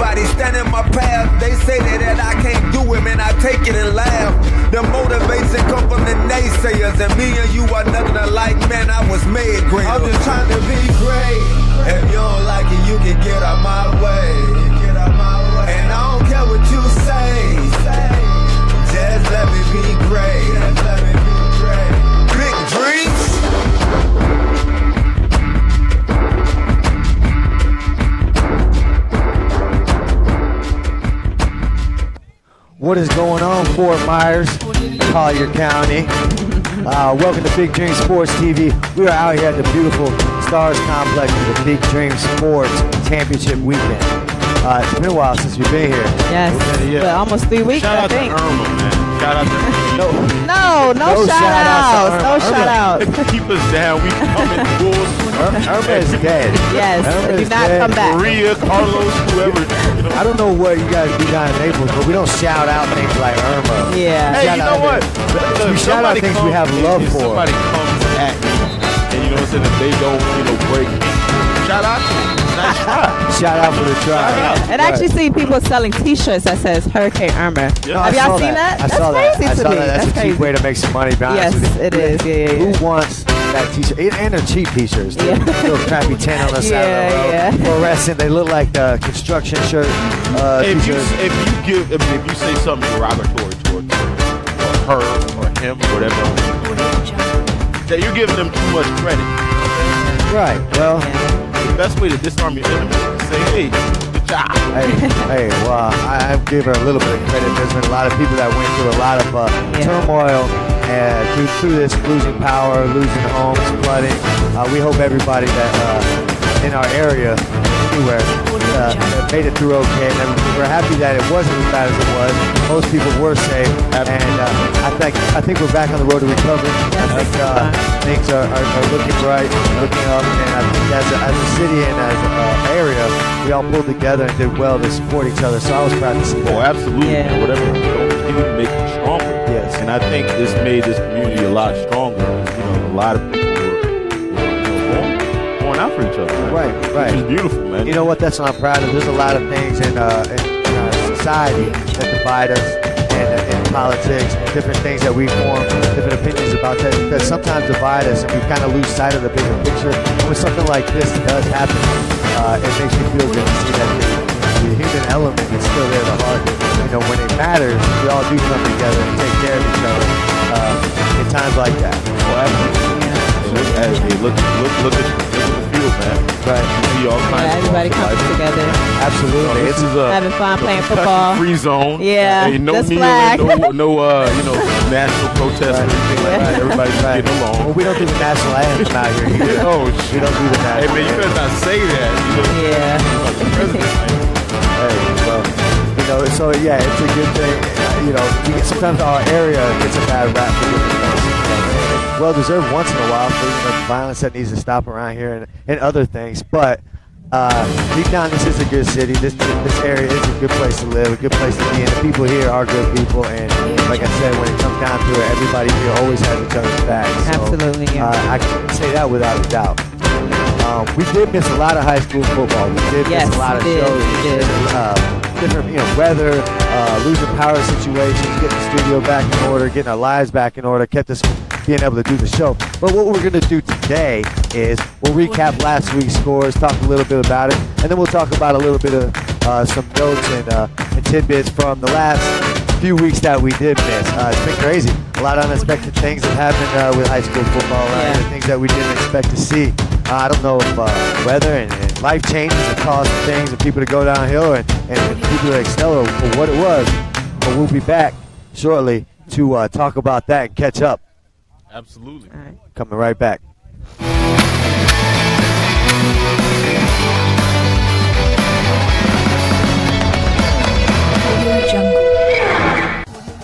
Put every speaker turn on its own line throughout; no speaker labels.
Everybody stand in my path. They say that I can't do it, man. I take it and laugh. The motivation come from the naysayers, and me and you are nothing alike, man. I was made great. I'm just trying to be great. If you don't like it, you can get out my way. And I don't care what you say. Just let me be great. Big dreams.
What is going on, Fort Myers, Collier County? Welcome to Big Dream Sports TV. We are out here at the beautiful Stars Complex for the Big Dream Sports Championship Weekend. It's been a while since we've been here.
Yes, but almost 3 weeks, I think.
Shout out to Irma, man. Shout out to
No shout outs. No shout outs.
Keep us down. We coming full.
Irma is dead.
Yes,
Irma
do
is
not
dead.
come back.
Maria, Carlos, whoever. You know.
I don't know what you guys do down in Naples, but we don't shout out things like Irma.
Yeah.
Hey, you know what?
We shout out things we have love
if
for.
Somebody comes at me, and you know what I'm saying, if they don't, break me, shout out to them. Nice try.
Shout out for the try.
And I actually see people selling T-shirts that says Hurricane Irma.
Yeah.
Have y'all seen that?
I saw
That's crazy to me.
That's a
crazy.
cheap way to make some money, to be honest
Yes,
with you.
it is. Yeah.
Who wants that T-shirt? And they're cheap T-shirts. Too.
Yeah.
Little crappy 10 on the side of the road.
Yeah.
Fluorescent. They look like the construction shirt.
If
T-shirts.
you say something derogatory towards her or him, whatever, that you're giving them too much credit.
Right. Well.
The best way to disarm your enemy is to say, hey, good job.
Hey, well, I'm giving her a little bit of credit. There's been a lot of people that went through a lot of turmoil and through this, losing power, losing homes, flooding. We hope everybody that in our area, anywhere, made it through okay. And we're happy that it wasn't as bad as it was. Most people were safe, and I think we're back on the road to recovery. I think things are looking bright, looking up, and I think as a city and as an area, we all pulled together and did well to support each other. So I was proud to see that.
Oh, absolutely.
Yeah.
Whatever, continue to make it stronger.
Yes.
And I think this made this community a lot stronger. A lot of people were going out for each other. Man.
Right.
Which is beautiful, man.
You know what? That's what I'm proud of. There's a lot of things in our society that divide us, and politics, and different things that we form, different opinions about that sometimes divide us, and we kind of lose sight of the bigger picture. And when something like this does happen, it makes me feel good to see that the human element is still there, the heart. When it matters, we all do come together and take care of each other in times like that.
Well, absolutely. Look at the field, man.
Right.
You see all kinds of
Everybody comes together.
Absolutely.
This is
Having fun playing football.
Free zone.
Yeah.
Ain't no
Just
kneeling,
flag.
no national protest or anything like that. Everybody's getting along.
Well, we don't do the national anthem out here either.
Oh,
We
shit.
don't do the national
Hey, man, you better not say that.
Yeah.
Hey, well, so yeah, it's a good thing. Sometimes our area gets a bad rap for different things. Well deserved once in a while for the violence that needs to stop around here and other things. But deep down, this is a good city. This area is a good place to live, a good place to be, and the people here are good people. And like I said, when it comes down to it, everybody here always has each other's backs. So,
Absolutely, yeah.
I can say that without a doubt. We did miss a lot of high school football. We did miss a lot of shows.
We did.
Different, weather, losing power situations, getting the studio back in order, getting our lives back in order, kept us being able to do the show. But what we're going to do today is we'll recap last week's scores, talk a little bit about it, and then we'll talk about a little bit of some notes and tidbits from the last few weeks that we did miss. It's been crazy. A lot of unexpected things have happened with high school football, and things that we didn't expect to see. I don't know if weather and life changes have caused things and people to go downhill and people to excel or what it was. But we'll be back shortly to talk about that and catch up.
Absolutely.
All right.
Coming right back.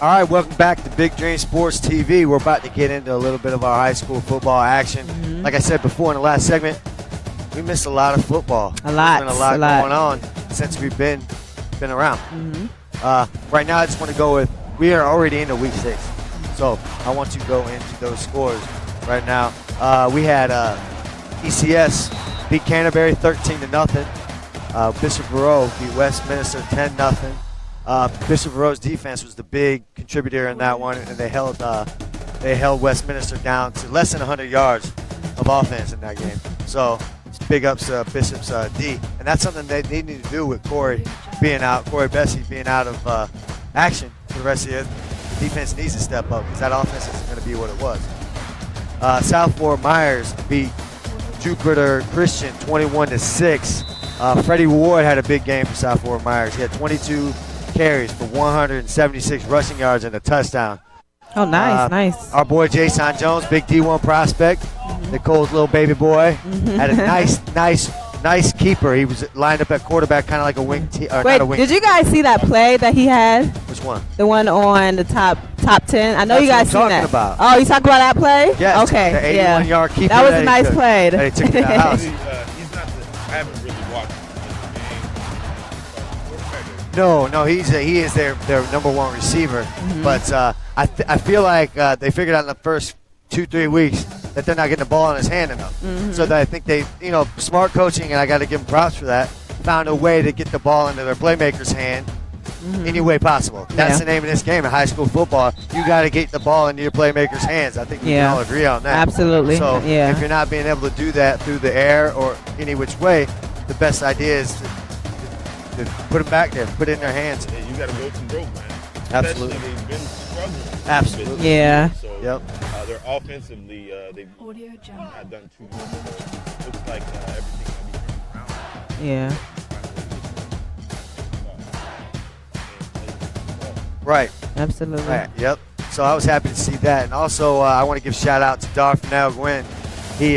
All right, welcome back to Big Dream Sports TV. We're about to get into a little bit of our high school football action.
Mm-hmm.
Like I said before in the last segment, we missed a lot of football.
A lot.
There's been a lot going on since we've been around.
Mm-hmm.
Right now, I just want to go with, we are already into week 6. So I want to go into those scores right now. We had ECS beat Canterbury 13-0. Bishop Moreau beat Westminster 10-0. Bishop Moreau's defense was the big contributor in that one, and they held Westminster down to less than 100 yards of offense in that game. So it's big ups to Bishop's D, and that's something they need to do with Corey Bessie being out of action for the rest of the year. The defense needs to step up because that offense isn't going to be what it was. South Fort Myers beat Jupiter Christian 21-6. Freddie Ward had a big game for South Fort Myers. He had 22 carries for 176 rushing yards and a touchdown.
Oh, nice.
Our boy Jason Jones, big D1 prospect, Nicole's little baby boy, had a nice keeper. He was lined up at quarterback, kind of like a wing.
Wait, did you guys see that play that he had?
Which one?
The one on the top 10. I know you guys seen that.
About.
Oh, you talking about that play?
Yes.
Okay.
The 81-yard keeper.
That was a nice play.
That he took to the house.
He's not. I haven't really watched the game.
No, he is their number one receiver. But I feel like they figured out in the first 2-3 weeks that they're not getting the ball in his hand enough. So that I think they, smart coaching, and I got to give them props for that, found a way to get the ball into their playmaker's hand any way possible. That's the name of this game in high school football. You got to get the ball into your playmaker's hands. I think we can all agree on that.
Absolutely.
So if you're not being able to do that through the air or any which way, the best idea is to put them back there, put it in their hands.
Yeah, you got to go to broke, man.
Absolutely.
Especially they've been struggling.
Absolutely.
Yeah.
So,
Yep.
They're offensively, they've not done too much. So looks like everything will be turned around.
Yeah.
Right.
Absolutely.
Right. Yep. So I was happy to see that, and also I want to give a shout out to Darnell Gwynn. He's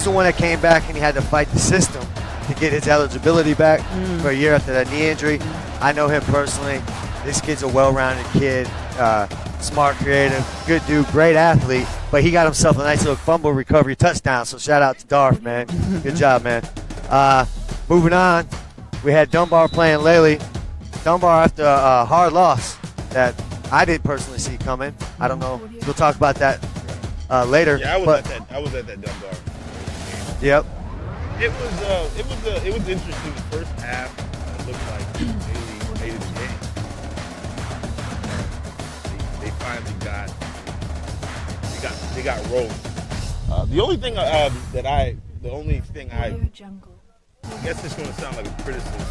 the one that came back and he had to fight the system to get his eligibility back for a year after that knee injury. I know him personally. This kid's a well-rounded kid, smart, creative, good dude, great athlete, but he got himself a nice little fumble recovery touchdown, so shout out to Darth, man. Good job, man. Moving on, we had Dunbar playing Lely. Dunbar after a hard loss that I didn't personally see coming. I don't know. We'll talk about that later.
Yeah, I was at that Dunbar.
Yep.
It was interesting. The first half it looked like they made it a game. They finally got rolling. The only thing I guess it's going to sound like a criticism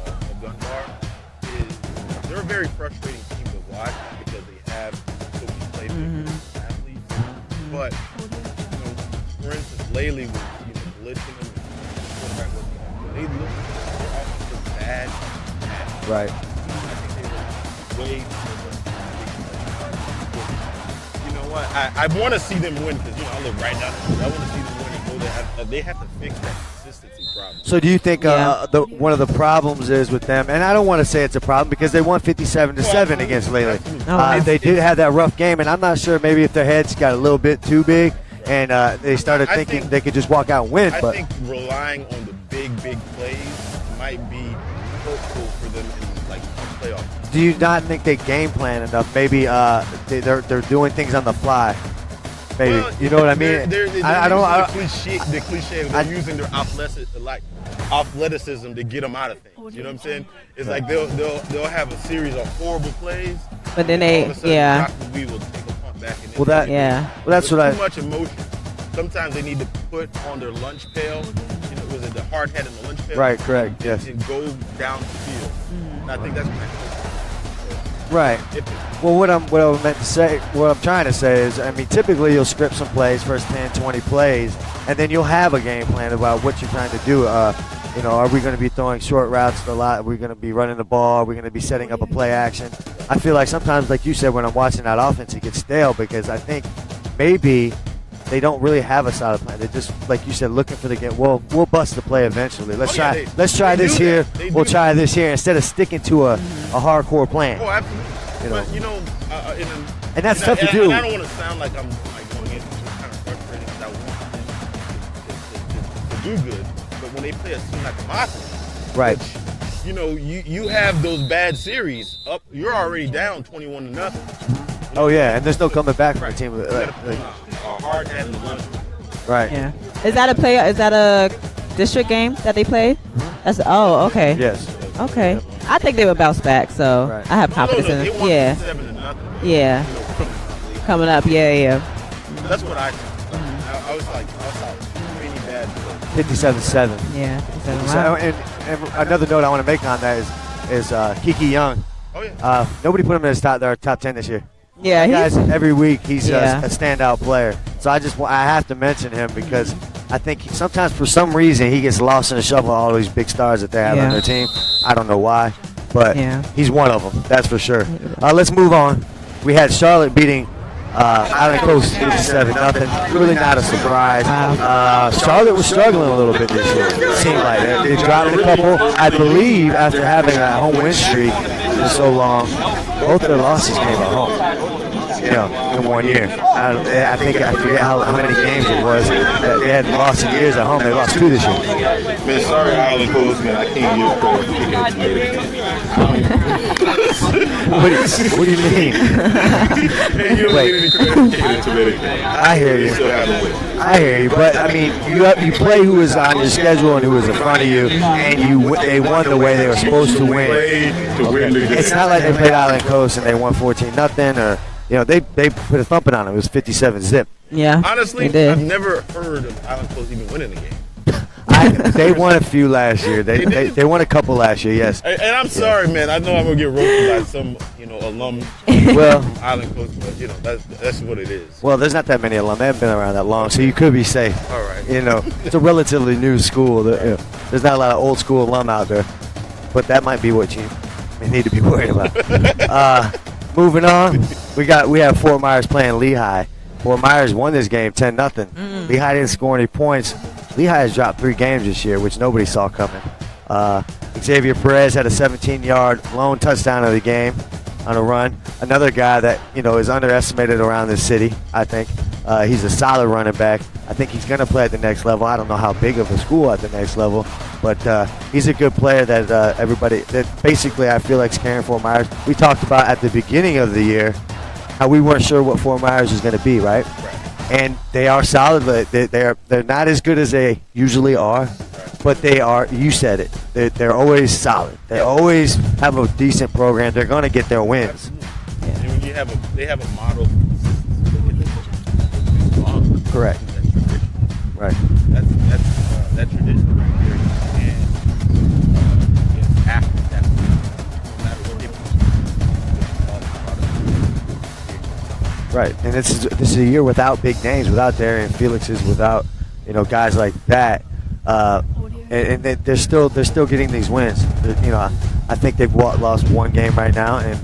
of Dunbar is they're a very frustrating team to watch because they have so many playmakers, athletes. But for instance, Laley was blitzing them. They look bad.
Right.
I think they were way you know what? I want to see them win because I live right down the street. I want to see them win and go there. They have to fix that consistency problem.
So do you think one of the problems is with them, and I don't want to say it's a problem because they won 57-7 against Lely. They did have that rough game, and I'm not sure maybe if their heads got a little bit too big and they started thinking they could just walk out and win.
I think relying on the big plays might be hurtful for them in like playoffs.
Do you not think they game plan enough? Maybe they're doing things on the fly. Maybe you know what I mean.
The cliche. They're using their athleticism to get them out of things. You know what I'm saying? It's like they'll have a series of horrible plays,
but then
we will take a punt back. And
that's what
too much emotion. Sometimes they need to put on their lunch pail. Was it the hard head in the lunch pail?
Right. Correct. Yes.
And go down the field. And I think that's
right. Well, what I'm trying to say is, I mean, typically you'll script some plays, first 10, 20 plays, and then you'll have a game plan about what you're trying to do. Are we going to be throwing short routes a lot? Are we going to be running the ball? Are we going to be setting up a play action? I feel like sometimes, like you said, when I'm watching that offense, it gets stale because I think maybe they don't really have a solid plan. They're just, like you said, looking for the game. We'll bust the play eventually. Let's try this here. We'll try this here instead of sticking to a hardcore plan.
Oh, absolutely.
And that's tough to do.
And I don't want to sound like I'm going in kind of frustrated because I want them to do good. But when they play a team like the Mafia,
right?
Which, you have those bad series up. You're already down 21-0.
Oh yeah, and there's no coming back from a team.
Hard hand.
Right.
Yeah. Is that a district game that they played?
Mm-hmm.
Okay.
Yes.
Okay. I think they would bounce back, so
Right.
I have confidence in
They
them.
won
Yeah.
7-0.
Yeah. Coming up. Yeah.
That's what I think. I was like really bad.
57-7.
Yeah.
So, and another note I want to make on that is Kiki Young.
Oh yeah.
Nobody put him in his top 10 this year.
Yeah.
Guys, every week he's
Yeah.
a standout player. So I have to mention him because I think sometimes for some reason he gets lost in the shuffle of all these big stars that they have on
Yeah.
their team. I don't know why, but
Yeah.
he's one of them. That's for sure. Let's move on. We had Charlotte beating Island Coast 57-0. Really not a surprise. Charlotte was struggling a little bit this year. It seemed like they dropped a couple. I believe after having a home win streak for so long, both their losses came at home. In 1 year. I forget how many games it was that they had lost in years at home. They lost 2 this year.
Man, sorry, Island Coast, man. I can't give credit for kicking
What do you mean? Wait. I hear you. I hear you, but I mean, you play who was on your schedule and who was in front of you, and they won the way they were supposed to win. It's not like they played Island Coast and they won 14-0, or they put a thumping on them. It was 57-0.
Yeah.
Honestly,
they did.
I've never heard of Island Coast even winning a game.
They won a few last year. They won a couple last year. Yes.
And I'm sorry, man. I know I'm gonna get roasted by some, alum
Well,
from Island Coast, but that's what it is.
well, there's not that many alum. They haven't been around that long, so you could be safe.
All right.
It's a relatively new school. There's not a lot of old school alum out there, but that might be what you need to be worried about. Moving on, we have Fort Myers playing Lehigh. Fort Myers won this game 10-0. Lehigh didn't score any points. Lehigh has dropped 3 games this year, which nobody saw coming. Xavier Perez had a 17-yard lone touchdown of the game on a run. Another guy that is underestimated around this city, I think. He's a solid running back. I think he's going to play at the next level. I don't know how big of a school at the next level, but he's a good player that that basically I feel like is carrying Fort Myers. We talked about at the beginning of the year how we weren't sure what Fort Myers was going to be, right? And they are solid. They're not as good as they usually are, but they are. You said it. They're always solid. They always have a decent program. They're going to get their wins.
And when they have a model.
Correct.
That's tradition.
Right.
That tradition right there. And after that, no matter what they
Right, and this is a year without big names, without Darian Felixes, without guys like that, and they're still getting these wins. I think they've lost 1 game right now, and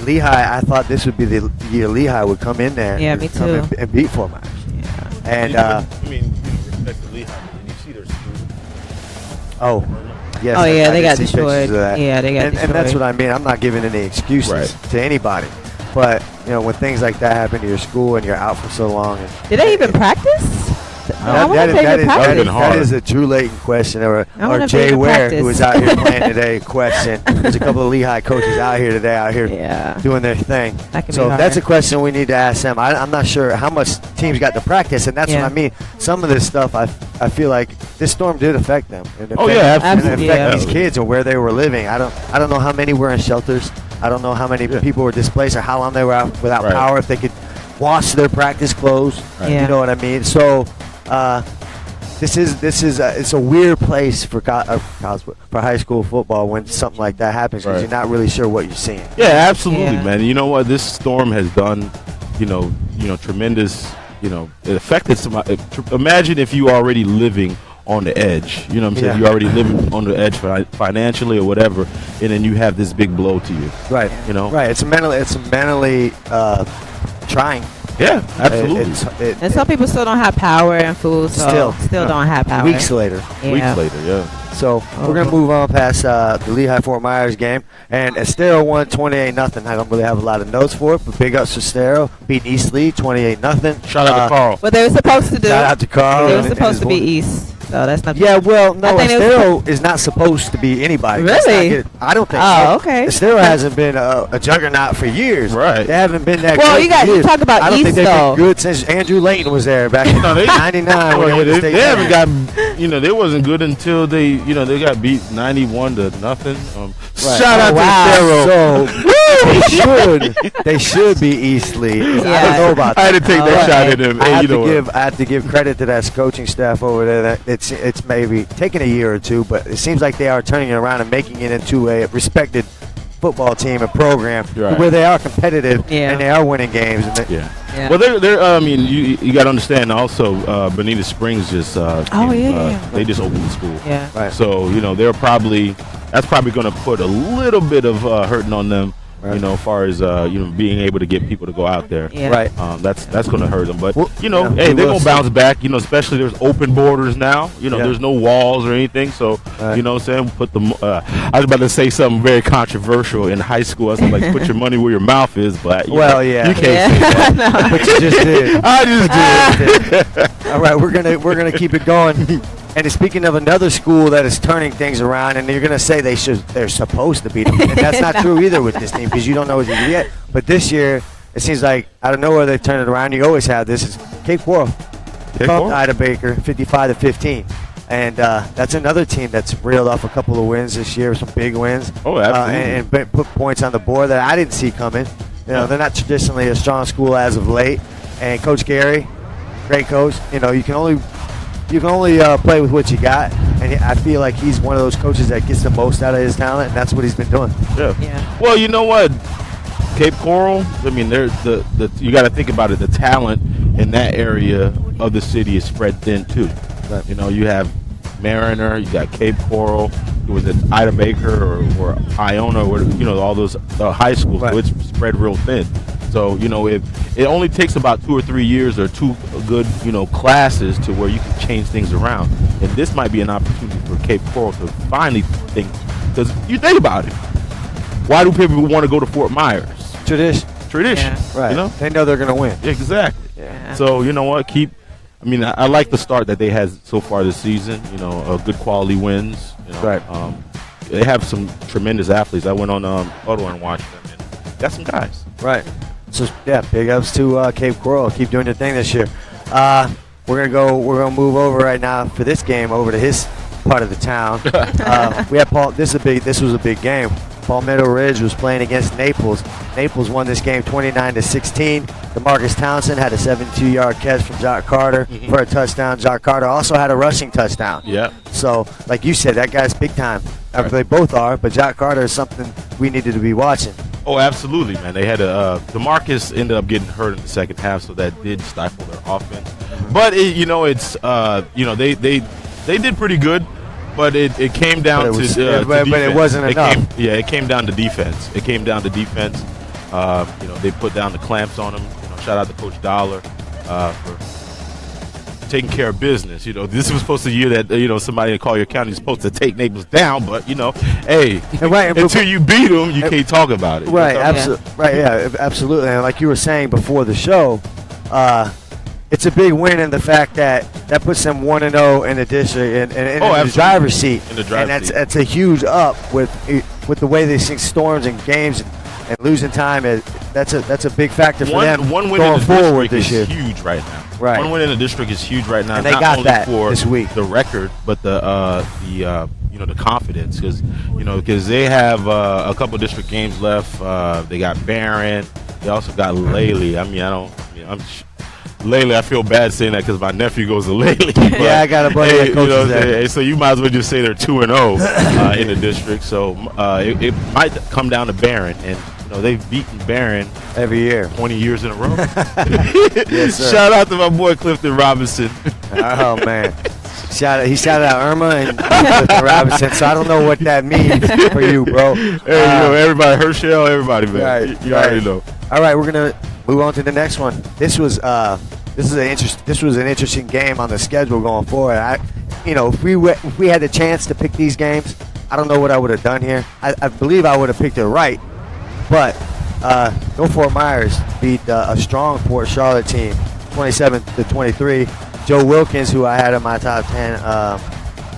Lehigh. I thought this would be the year Lehigh would come in there.
Yeah, me too.
And beat Fort Myers.
Yeah.
And
respect to Lehigh, but did you see their school?
yes.
Oh yeah,
I
they
did
got
see
destroyed.
pictures of that.
Yeah, they got destroyed.
And that's what I mean. I'm not giving any excuses to anybody, but when things like that happen to your school and you're out for so long.
Did they even practice? I wonder if they even practiced.
That is a true latent question. Or
wonder if
Jay
they
Ware,
practiced.
who was out here playing today, question. There's a couple of Lehigh coaches out here doing their thing.
That could
So
be
that's a
hard.
question we need to ask them. I'm not sure how much teams got to practice, and that's what I mean. Some of this stuff, I feel like this storm did affect them.
Absolutely.
And affect these kids and where they were living. I don't know how many were in shelters. I don't know how many people were displaced or how long they were out without power. If they could wash their practice clothes, you know what I mean. So this is it's a weird place for high school football when something like that happens because you're not really sure what you're seeing.
Yeah, absolutely,
Yeah.
man. You know what? This storm has done, tremendous. It affected somebody. Imagine if you already living on the edge. You know what I'm saying?
Yeah.
You're already living on the edge financially or whatever, and then you have this big blow to you.
Right. Right. It's mentally trying.
Yeah, absolutely.
And some people still don't have power and food, so still don't have power.
Weeks later.
Yeah.
Weeks later, yeah.
So we're gonna move on past the Lehigh Fort Myers game, and Estero won 28-0. I don't really have a lot of notes for it, but big ups to Estero, beat East Lee 28-0.
Shout out to Carl.
What they were supposed to do.
Shout out to Carl.
They were
and
supposed
his
to be
boy.
East. So that's not.
Yeah, well, no,
I think it was-
Estero is not supposed to be anybody. That's not
Really?
good. I don't think
Oh,
so.
okay.
Estero hasn't been a juggernaut for years.
Right.
They haven't been that
Well,
good for
you
years.
talk about
I don't
East,
think they've
though.
been good since Andrew Layton was there back in
No, they-
99 when
Well,
they,
they haven't gotten, they wasn't good until they got beat 91 to nothing.
Right.
Shout out
wow.
to Estero.
So they should be Eastleigh. I
Yeah.
don't know about
I
that.
had to take that shot at him.
I
Hey,
have,
you know
to
what?
give, I have to give credit to that coaching staff over there. That it's maybe taken a year or two, but it seems like they are turning it around and making it into a respected football team, a program
Right.
where they are competitive
Yeah.
and they are winning games. And they,
Yeah.
Yeah.
Well, they're. I mean, you got to understand also. Bonita Springs just. They just opened the school.
Yeah.
Right.
So they're probably. That's probably going to put a little bit of hurting on them.
Right.
As far as being able to get people to go out there.
Yeah.
Right.
That's going to hurt them. But
Well,
hey,
yeah,
they're
we will
going to
see.
bounce back. Especially there's open borders now.
Yeah.
There's no walls or anything. So
Right.
you know what I'm saying. Put them. I was about to say something very controversial in high school. I was like, put your money where your mouth is. But
yeah.
you can't say that.
But you just did.
I just did.
All right, we're gonna keep it going. And speaking of another school that is turning things around, and you're gonna say they're supposed to beat them, and that's not true either with this team because you don't know what you can get. But this year, it seems like out of nowhere they turn it around. You always have this. Is Cape Coral bumped Ida Baker 55-15, and that's another team that's reeled off a couple of wins this year, some big wins.
Oh, absolutely.
And put points on the board that I didn't see coming. They're not traditionally a strong school as of late. And Coach Gary, great coach. You can only play with what you got, and I feel like he's one of those coaches that gets the most out of his talent, and that's what he's been doing.
Yeah.
Yeah.
Well, you know what? Cape Coral, I mean, they're you got to think about it. The talent in that area of the city is spread thin too.
Right.
You have Mariner, you got Cape Coral. Was it Ida Baker or Iona, or all those high schools?
Right.
So it's spread real thin. So if it only takes about 2 or 3 years or two good classes to where you can change things around, and this might be an opportunity for Cape Coral to finally think. Because you think about it, why do people want to go to Fort Myers?
Tradition,
Tradition,
Yeah.
right? They know they're going to win.
Exactly.
Yeah.
So you know what? I like the start that they had so far this season. Good quality wins.
Right.
They have some tremendous athletes. I went on Huddle and watched them, and got some guys.
Right. So big ups to Cape Coral. Keep doing your thing this year. We're gonna move over right now for this game over to his part of the town. We have Paul. This was a big game. Palmetto Ridge was playing against Naples. Naples won this game 29-16. DeMarcus Townsend had a 72-yard catch from Jock Carter for a touchdown. Jock Carter also had a rushing touchdown.
Yeah.
So, like you said, that guy's big time.
Right.
They both are, but Jock Carter is something we needed to be watching.
Oh, absolutely, man. They had DeMarcus ended up getting hurt in the second half, so that did stifle their offense. But they did pretty good. But it came down
But it was-
to
but
defense.
it wasn't enough.
It came down to defense. It came down to defense. They put down the clamps on them. Shout out to Coach Dollar for taking care of business. This was supposed to be a year that somebody in Collier County is supposed to take Naples down, but hey,
Right,
until you beat them, you can't talk about it.
Right,
Yeah.
absolutely. Right, yeah, absolutely. And like you were saying before the show, it's a big win in the fact that puts them 1-0 in the district and in the
absolutely.
driver's seat.
In the driver's
and
seat.
that's a huge up with the way they sing storms and games and losing time. That's a big factor for them
One win
going
in the
forward
district
this year.
is huge right now.
Right.
One win in the district is huge right now.
And they
not
got
only
that
for
this week.
the record, but the confidence, because they have a couple district games left. They got Barron. They also got Lely. Lely, I feel bad saying that because my nephew goes to Lely.
Yeah, I got a buddy that coaches there.
So you might as well just say they're 2-0 in the district. So it might come down to Barron, and they've beaten Barron
Every year.
20 years in a row.
Yes, sir.
Shout out to my boy Clifton Robinson.
Oh man. He shouted out Irma and Clifton Robinson, so I don't know what that means for you, bro.
Hey, everybody, Herschel, everybody, man.
Right,
You already know.
All right, we're gonna move on to the next one. This was an interesting game on the schedule going forward. If we had the chance to pick these games, I don't know what I would have done here. I believe I would have picked it right, but Fort Myers beat a strong Port Charlotte team, 27-23. Joe Wilkins, who I had in my top 10,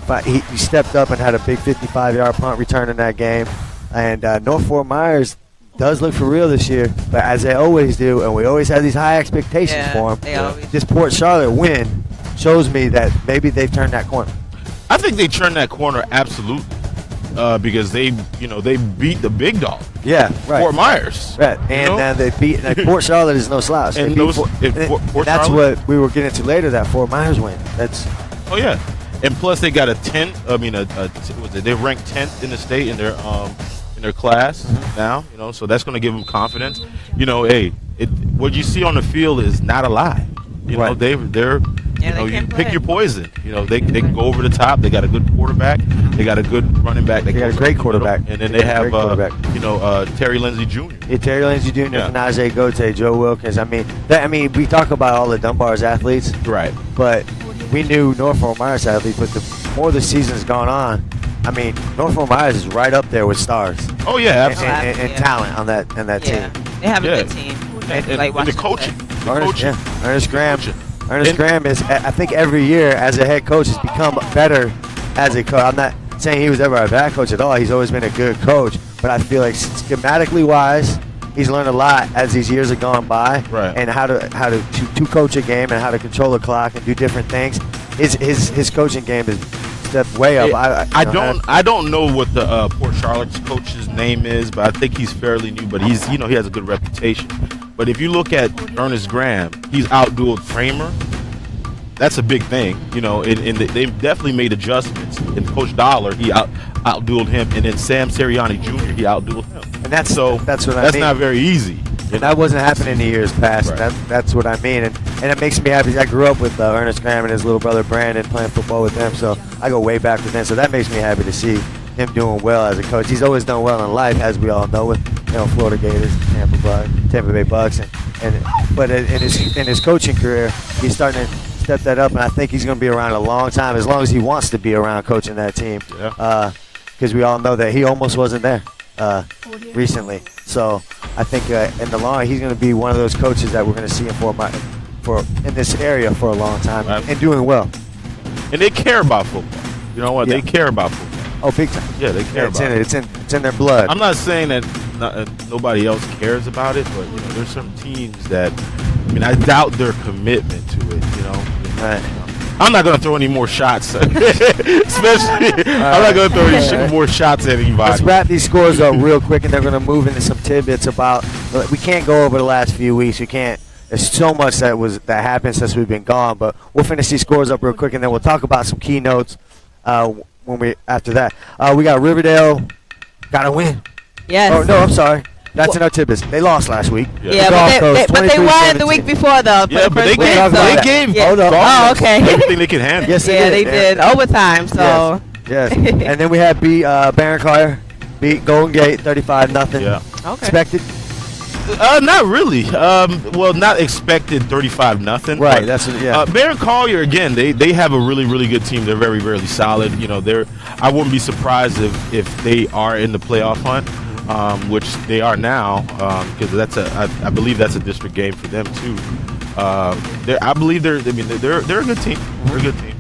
but he stepped up and had a big 55-yard punt return in that game. And North Fort Myers does look for real this year, but as they always do, and we always have these high expectations for them. This Port Charlotte win shows me that maybe they've turned that corner.
I think they turned that corner absolutely because they beat the big dog.
Yeah, right.
Fort Myers.
Right, and they beat Port Charlotte is no slouch.
And
that's what we were getting to later. That Fort Myers win.
Oh yeah, and plus they got they ranked 10th in the state in their class now. So that's going to give them confidence. What you see on the field is not a lie. They're you pick your poison. They can go over the top. They got a good quarterback. They got a good running back. They
got a great quarterback.
And then they have Terry Lindsey Jr.
Yeah, Terry Lindsey Jr. and Najee Gote, Joe Wilkins. I mean, we talk about all the Dunbar's athletes, right? But we knew North Fort Myers athletes. But the more the season's gone on, I mean, North Fort Myers is right up there with stars.
Oh yeah, absolutely.
And talent on that team.
They have a good team.
And the coaching.
Ernest Graham. Ernest Graham is, I think, every year as a head coach has become better as a coach. I'm not saying he was ever a bad coach at all. He's always been a good coach. But I feel like schematically wise, he's learned a lot as these years have gone by, and how to coach a game and how to control the clock and do different things. His coaching game is stepped way up.
I don't know what the Port Charlotte's coach's name is, but I think he's fairly new. But he has a good reputation. But if you look at Ernest Graham, he's outdueled Kramer. That's a big thing, and they've definitely made adjustments. And Coach Dollar, he outdueled him, and then Sam Sirianni Jr., he outdueled him. And that's not very easy.
And that wasn't happening in the years past.
Right.
That's what I mean. And it makes me happy. I grew up with Ernest Graham and his little brother Brandon playing football with them, so I go way back with them. So that makes me happy to see him doing well as a coach. He's always done well in life, as we all know, with Florida Gators, Tampa Bay Bucks, but in his coaching career, he's starting to step that up, and I think he's going to be around a long time, as long as he wants to be around coaching that team. Because we all know that he almost wasn't there recently. So I think in the long run, he's going to be one of those coaches that we're going to see in this area for a long time, and doing well.
And they care about football. You know what?
Yeah.
They care about football.
Oh, big time.
Yeah, they care about it.
It's in their blood.
I'm not saying that nobody else cares about it, but there's some teams that, I doubt their commitment to it.
Right.
I'm not going to throw any more shots, especially. I'm not going to throw any more shots at anybody.
Let's wrap these scores up real quick, and they're going to move into some tidbits about. We can't go over the last few weeks. We can't. There's so much that happened since we've been gone, but we'll finish these scores up real quick, and then we'll talk about some keynotes after that. We got Riverdale, got to win.
Yes.
Oh no, I'm sorry. That's in our tidbits. They lost last week.
Yeah, but they won the week before though.
Yeah, but they gave
okay.
everything they could handle.
Yes,
they did overtime. So
yes. And then we had Barron Carter beat Golden Gate 35-0.
Yeah.
Okay.
Expected?
Not really. Not expected 35-0.
Right. That's
Barron Collier again. They have a really really good team. They're very really solid. I wouldn't be surprised if they are in the playoff hunt. Which they are now, because I believe that's a district game for them too. I believe they're a good team. They're a good team.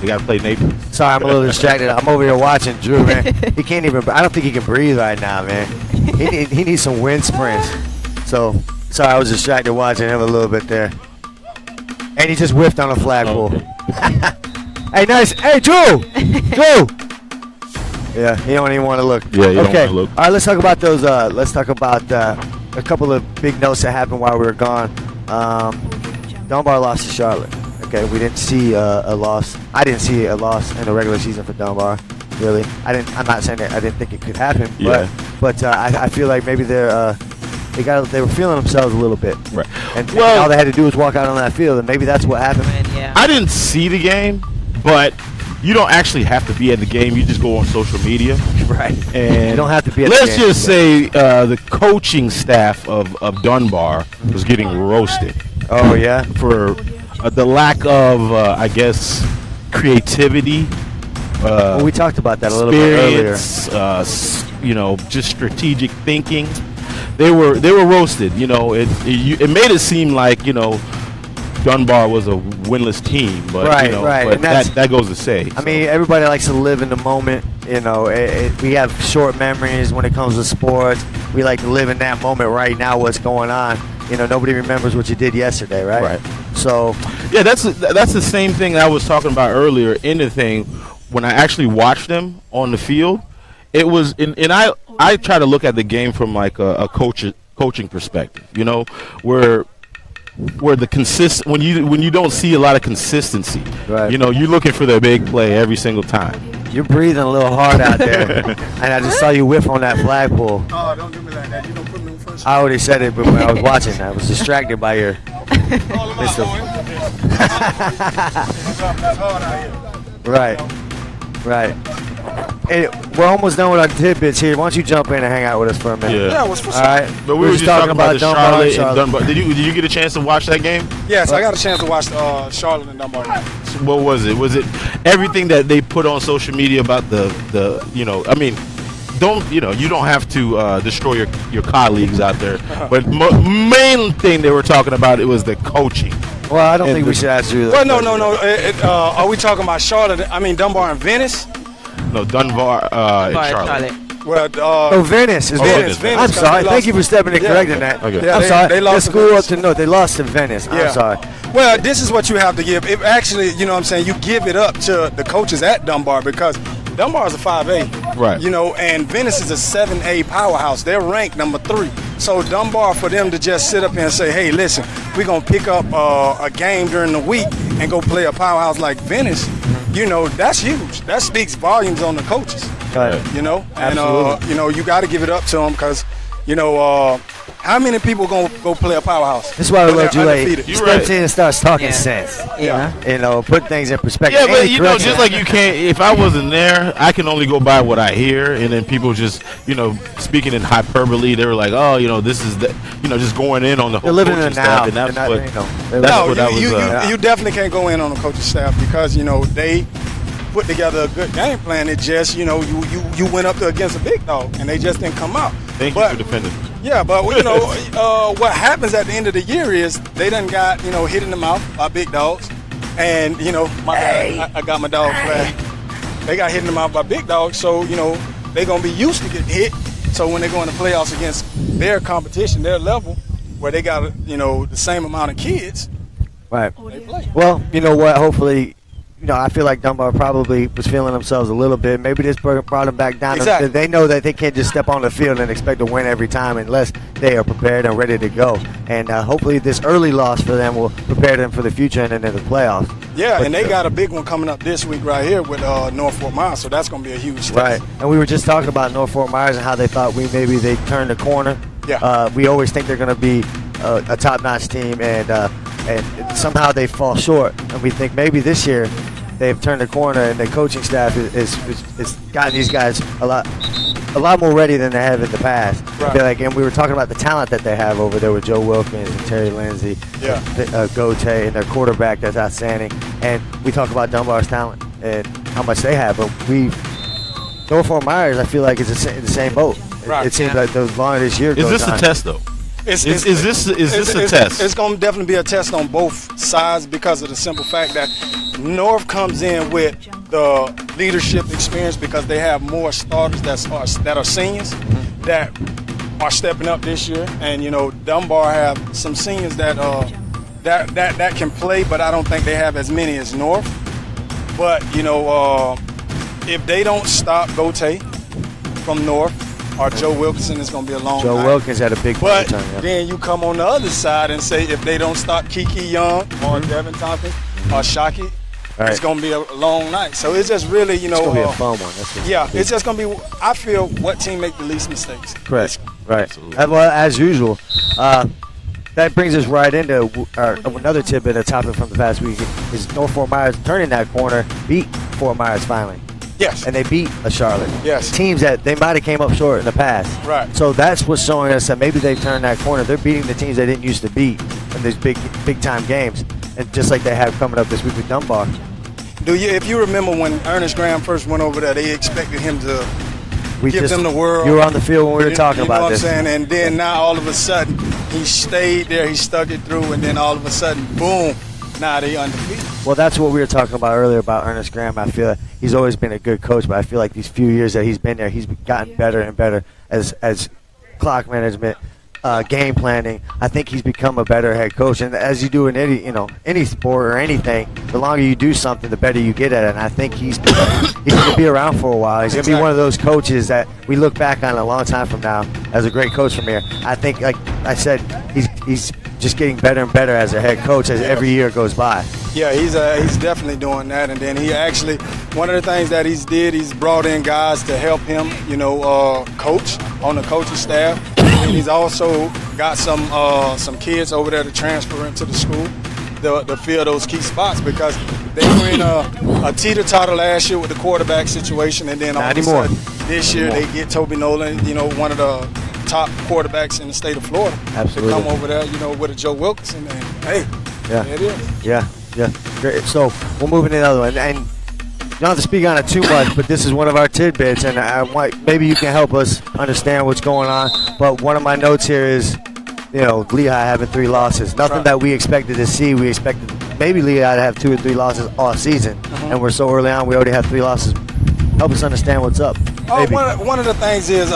They got to play Naples.
Sorry, I'm a little distracted. I'm over here watching Drew, man. He can't even. I don't think he can breathe right now, man. He needs some wind sprints. So sorry, I was distracted watching him a little bit there. And he just whiffed on a flagpole. Hey, nice. Hey, Drew. Yeah, he don't even want to look.
Yeah, don't want to look.
All right, let's talk about those. Let's talk about a couple of big notes that happened while we were gone. Dunbar lost to Charlotte. Okay, we didn't see a loss. I didn't see a loss in the regular season for Dunbar. Really, I'm not saying that I didn't think it could happen, but I feel like maybe they were feeling themselves a little bit.
Right.
And all they had to do was walk out on that field, and maybe that's what happened.
Yeah.
I didn't see the game, but. You don't actually have to be at the game. You just go on social media.
Right.
And
you don't have to be at the game.
Let's just say the coaching staff of Dunbar was getting roasted.
Oh, yeah?
For the lack of, I guess, creativity.
We talked about that a little bit earlier.
Just strategic thinking. They were roasted. It made it seem like, Dunbar was a winless team, but
Right,
you know,
right.
but
And that's-
that goes to say.
I mean, everybody likes to live in the moment. You know, we have short memories when it comes to sports. We like to live in that moment right now, what's going on. You know, nobody remembers what you did yesterday, right?
Right.
So,
yeah, that's the same thing I was talking about earlier in the thing. When I actually watched them on the field, it was, and I try to look at the game from like a coaching perspective. You know, where the when you don't see a lot of consistency,
Right.
you know, you're looking for the big play every single time.
you're breathing a little hard out there. And I just saw you whiff on that flagpole.
Oh, don't do me like that. You don't put me in first.
I already said it, but when I was watching, I was distracted by your.
That's hard out here.
Right. Hey, we're almost done with our tidbits here. Why don't you jump in and hang out with us for a minute?
Yeah, what's for
All right.
But we were just talking about the
Dunbar
Charlotte
and
and Dunbar. Did you get a chance to watch that game?
Yes, I got a chance to watch Charlotte and Dunbar.
What was it? Was it everything that they put on social media about the you know? I mean, you don't have to destroy your colleagues out there, but main thing they were talking about, it was the coaching.
Well, I don't think we should ask you.
Well, no. Are we talking about Charlotte? I mean Dunbar and Venice?
No, Dunbar and Charlotte.
Well,
Venice is
Venice.
Venice.
I'm sorry. Thank you for stepping in and correcting that.
Okay.
Yeah,
I'm sorry.
They lost
the
to
school
Venice.
up to no. They lost to Venice.
Yeah.
I'm sorry.
Well, this is what you have to give. It actually, you know what I'm saying, you give it up to the coaches at Dunbar because Dunbar is a 5A.
Right.
You know, and Venice is a 7A powerhouse. They're ranked number 3. So Dunbar, for them to just sit up here and say, hey, listen, we're going to pick up a game during the week and go play a powerhouse like Venice, you know, that's huge. That speaks volumes on the coaches.
Right.
You know, and
Absolutely.
you know, you got to give it up to them because, you know, how many people gonna go play a powerhouse?
This is why we
when
love
they're
you.
undefeated?
You're
Steps
right.
in and starts talking
Yeah.
sense.
Yeah.
You know, put things in perspective.
Yeah,
And
but
he
you know,
corrects
just
it.
like you can't. If I wasn't there, I can only go by what I hear, and then people just, you know, speaking in hyperbole, they were like, oh, you know, this is the, you know, just going in on the
They're
whole
living in
coaching
the
staff,
now.
and that's
They're not,
what.
you know,
That's
No,
what I was.
you definitely can't go in on the coaching staff because, you know, they put together a good game plan. It just, you know, you went up there against a big dog and they just didn't come out.
Thank you
But-
for defending.
Yeah, but you know, what happens at the end of the year is they done got, you know, hit in the mouth by big dogs, and you know, I got my dog flag. They got hit in the mouth by big dogs, so you know they gonna be used to getting hit. So when they go in the playoffs against their competition, their level, where they got, you know, the same amount of kids,
Right.
they play.
Well, you know what? Hopefully, you know, I feel like Dunbar probably was feeling themselves a little bit. Maybe this brought them back down.
Exactly.
They know that they can't just step on the field and expect to win every time unless they are prepared and ready to go. And hopefully this early loss for them will prepare them for the future and into the playoffs.
Yeah,
But,
and they got a big one coming up this week right here with North Fort Myers, so that's gonna be a huge test.
Right. And we were just talking about North Fort Myers and how they thought they turned the corner.
Yeah.
We always think they're going to be a top-notch team, and somehow they fall short. And we think maybe this year they've turned the corner, and the coaching staff is gotten these guys a lot more ready than they have in the past. I feel like, and we were talking about the talent that they have over there with Joe Wilkins and Terry Lindsay, Gote, and their quarterback that's outstanding. And we talk about Dunbar's talent and how much they have, but North Fort Myers, I feel like, is in the same boat.
Right.
It seems like the longer this year
Is
goes
this a
on.
test though? Is this a test?
It's going to definitely be a test on both sides because of the simple fact that North comes in with the leadership experience because they have more starters that are seniors that are stepping up this year, and you know Dunbar have some seniors that can play, but I don't think they have as many as North. But you know, if they don't stop Gote from North, or Joe Wilkinson, is going to be a long
Joe
night.
Wilkins had a big
But
return. Yeah.
then you come on the other side and say if they don't stop Kiki Young or Devin Tompkins or Shockey,
Right.
it's going to be a long night. So it's just really, you know,
It's going to be a fun one. That's what's
yeah,
gonna be.
it's just going to be, I feel, what team make the least mistakes.
Correct. Right. Well, as usual, that brings us right into another tidbit, a topic from the past week, is North Fort Myers turning that corner, beat Fort Myers finally.
Yes.
And they beat a Charlotte.
Yes.
Teams that they might have came up short in the past.
Right.
So that's what's showing us that maybe they've turned that corner. They're beating the teams they didn't used to beat in these big time games. And just like they have coming up this week with Dunbar.
If you remember when Ernest Graham first went over there, they expected him to give them the world.
You were on the field when we were talking about this.
You know what I'm saying? And then now all of a sudden, he stayed there, he stuck it through, and then all of a sudden, boom, now they undefeated.
Well, that's what we were talking about earlier about Ernest Graham. I feel like he's always been a good coach, but I feel like these few years that he's been there, he's gotten better and better as clock management, game planning. I think he's become a better head coach. And as you do in any sport or anything, the longer you do something, the better you get at it. And I think he's going to be around for a while. He's going to be one of those coaches that we look back on a long time from now as a great coach from here. I think, like I said, he's just getting better and better as a head coach as every year goes by.
Yeah, he's definitely doing that. And then he actually, one of the things that he's brought in guys to help him, coach on the coaching staff. And he's also got some kids over there to transfer into the school to fill those key spots, because they were in a teeter-totter last year with the quarterback situation, and then all of a sudden this year they get Toby Nolan, one of the top quarterbacks in the state of Florida.
Absolutely.
To come over there, with a Joe Wilkinson, and hey, there it is.
Yeah. Great. So we'll move into the other one, and you don't have to speak on it too much, but this is one of our tidbits, and maybe you can help us understand what's going on. But one of my notes here is, Lehigh having 3 losses. Nothing that we expected to see. We expected maybe Lehigh to have 2 or 3 losses all season, and we're so early on. We already have 3 losses. Help us understand what's up.
One of the things is,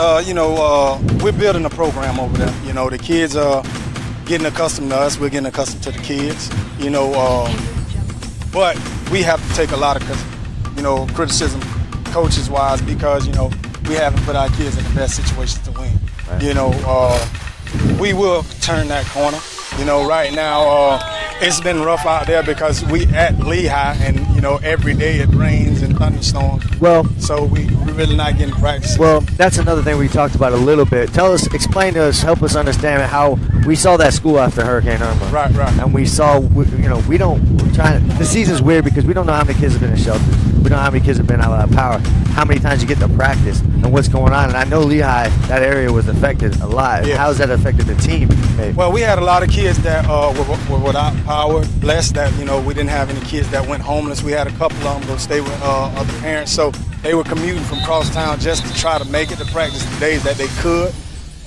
we're building a program over there. The kids are getting accustomed to us. We're getting accustomed to the kids. But we have to take a lot of criticism coaches-wise, because, we haven't put our kids in the best situations to win. Right. We will turn that corner. Right now it's been rough out there because we at Lehigh, and every day it rains and thunderstorms.
Well,
so we're really not getting practice.
Well, that's another thing we talked about a little bit. Explain to us, help us understand how we saw that school after Hurricane Irma.
Right.
And we saw, the season's weird because we don't know how many kids have been in shelters. We don't know how many kids have been out of power, how many times you get to practice, and what's going on. And I know Lehigh, that area was affected a lot.
Yeah.
How has that affected the team? Maybe?
Well, we had a lot of kids that were without power. Blessed that, we didn't have any kids that went homeless. We had a couple of them go stay with other parents. So they were commuting from across town just to try to make it to practice the days that they could.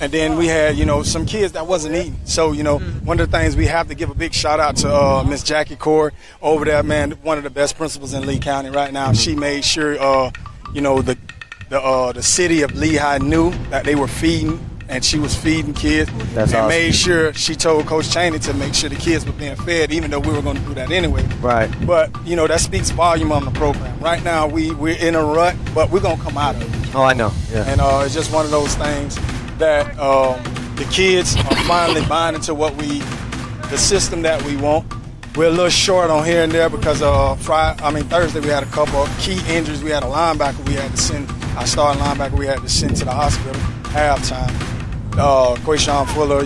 And then we had, some kids that wasn't eating. So, one of the things we have to give a big shout out to Miss Jackie Core over there, man, one of the best principals in Lee County right now. She made sure, the city of Lehigh knew that they were feeding, and she was feeding kids.
That's awesome.
Made sure she told Coach Chaney to make sure the kids were being fed, even though we were going to do that anyway.
Right.
But, that speaks volume on the program. Right now, we're in a rut, but we're going to come out of it.
Oh, I know. Yeah.
And it's just one of those things that the kids are finally buying into the system that we want. We're a little short on here and there because Thursday we had a couple of key injuries. We had a linebacker our starting linebacker we had to send to the hospital halftime. Quayshawn Fuller,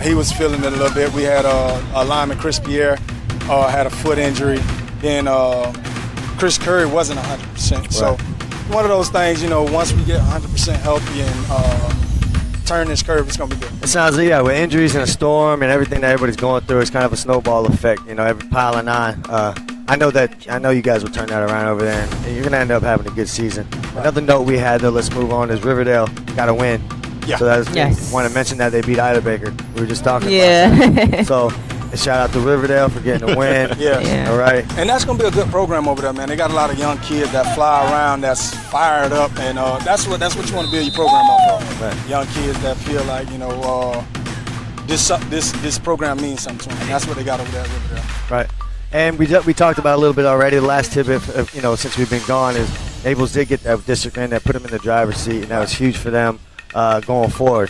he was feeling it a little bit. We had a lineman, Chris Pierre, had a foot injury. Then Chris Curry wasn't 100%. Right. So one of those things, once we get 100% healthy and turn this curve, it's going to be good.
It sounds like, with injuries and a storm and everything that everybody's going through, it's kind of a snowball effect, every piling on. I know you guys will turn that around over there, and you're going to end up having a good season. Another note we had, though, let's move on, is Riverdale got to win.
Yeah.
So I want to mention that they beat Ida Baker. We were just talking about that. So shout out to Riverdale for getting a win.
Yeah.
All right.
And that's going to be a good program over there, man. They got a lot of young kids that fly around, that's fired up, and that's what you want to build your program off of.
Right.
Young kids that feel like, this program means something to them. And that's what they got over there at Riverdale.
Right. And we talked about it a little bit already. The last tip, since we've been gone, is Naples did get that district in that put them in the driver's seat, and that was huge for them going forward.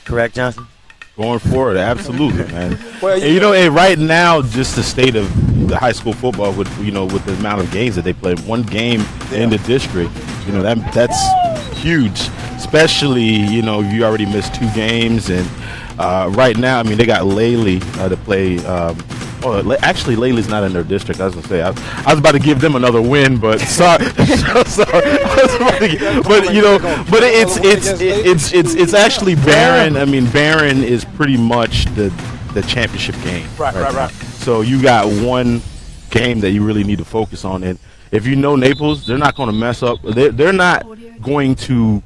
Correct, Johnson?
Going forward, absolutely, man.
Well,
and right now, just the state of the high school football with the amount of games that they play, one game in the district, that's huge. Especially, you already missed 2 games, and right now, they got Lely to play. Actually, Lely's not in their district. I was gonna say I was about to give them another win, but sorry. But it's actually Barron. Barron is pretty much the championship game.
Right.
So you got one game that you really need to focus on, and if Naples, they're not going to mess up. They're not going to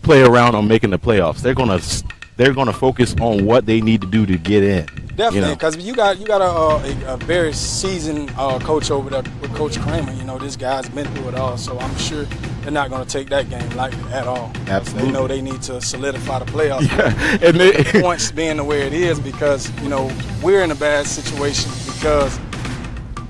play around on making the playoffs. They're going to they're going to focus on what they need to do to get in.
Definitely, because you got a very seasoned coach over there with Coach Kramer. You know, this guy's been through it all, so I'm sure they're not going to take that game lightly at all.
Absolutely.
They know they need to solidify the playoffs.
Yeah. And
the points being the way it is, because you know we're in a bad situation because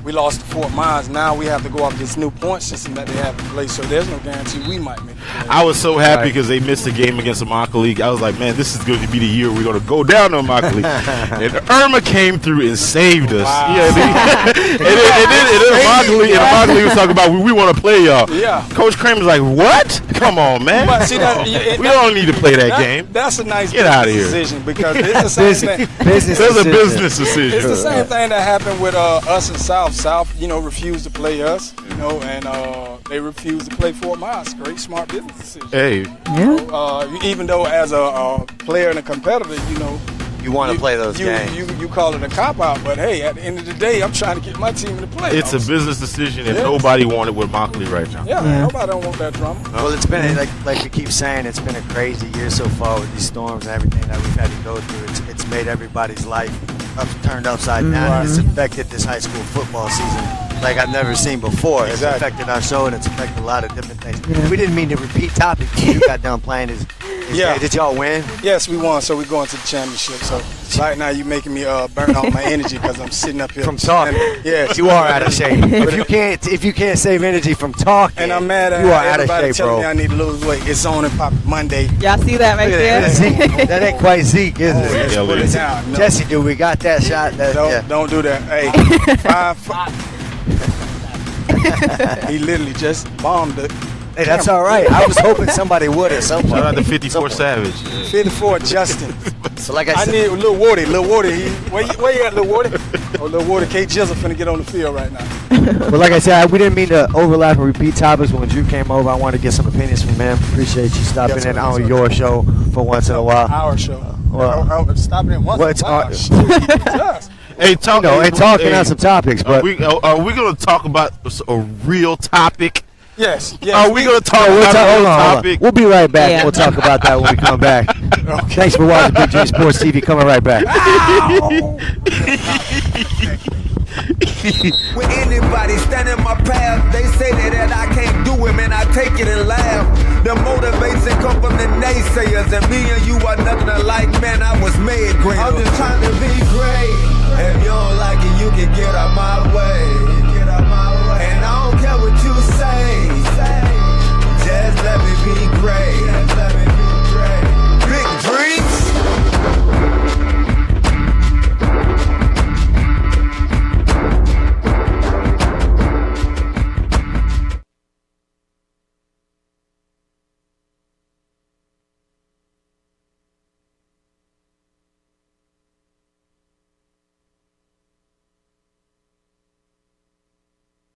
we lost to Fort Myers. Now we have to go off this new point system that they have in place, so there's no guarantee we might make it.
I was so happy because they missed the game against Immokalee. I was like, man, this is going to be the year we're going to go down to Immokalee. And Irma came through and saved us.
Wow.
Yeah, and then Immokalee was talking about, we want to play y'all.
Yeah.
Coach Kramer's like, what? Come on, man.
But see,
we don't need to play that game.
That's a nice
Get out of here.
decision, because it's the same thing.
That's a business decision.
It's the same thing that happened with us in South. South, you know, refused to play us, you know, and they refused to play Fort Myers. Great, smart business decision.
Hey.
Even though as a player and a competitor, you know,
You want to play those games.
You call it a cop-out, but hey, at the end of the day, I'm trying to get my team to play.
It's a business decision, and nobody wanted with Immokalee right now.
Yeah, nobody don't want that drama.
Well, it's been like we keep saying, it's been a crazy year so far with these storms and everything that we've had to go through. It's made everybody's life turned upside down.
Right.
It's affected this high school football season like I've never seen before. It's
Exactly.
affected our show, and it's affected a lot of different things. We didn't mean to repeat topics. You got done playing. Did y'all win?
Yes, we won, so we're going to the championship. So right now, you're making me burn all my energy because I'm sitting up here
From talking.
Yes,
You are out of shape. If you can't save energy from talking,
and I'm mad at
you are out of
everybody
shape,
telling
bro.
me I need to lose weight. It's on and pop Monday.
Y'all see that right
Look
there?
at that. Zeke. That ain't quite Zeke, is it?
Yeah,
Put it down. No.
Jesse, do we got that shot?
Don't do that. Hey, he literally just bombed it.
Hey, that's all right. I was hoping somebody would at some point.
Shout out to 54 Savage.
54 Justin.
So like I
I
said,
need Lil Wardy. Where you at, Lil Wardy? Oh, Lil Wardy, K Jizzle finna get on the field right now.
but like I said, we didn't mean to overlap and repeat topics. But when Drew came over, I wanted to get some opinions from him. Appreciate you stopping in on your show for once in a while.
Our show.
Well,
Stopping in once.
well, it's
Wow,
our-
Jesus.
Hey, talking
on some topics, but
are we going to talk about a real topic?
Yes.
Are we going to talk about a real
hold on.
topic?
We'll be right back.
Yeah.
We'll talk about that when we come back. Thanks for watching Big J Sports TV. Coming right back.
When anybody stand in my path, they say that I can't do it, man, I take it and laugh. The motivation come from the naysayers, and me and you are nothing alike, man, I was made great. I'm just trying to be great. If you don't like it, you can get out my way.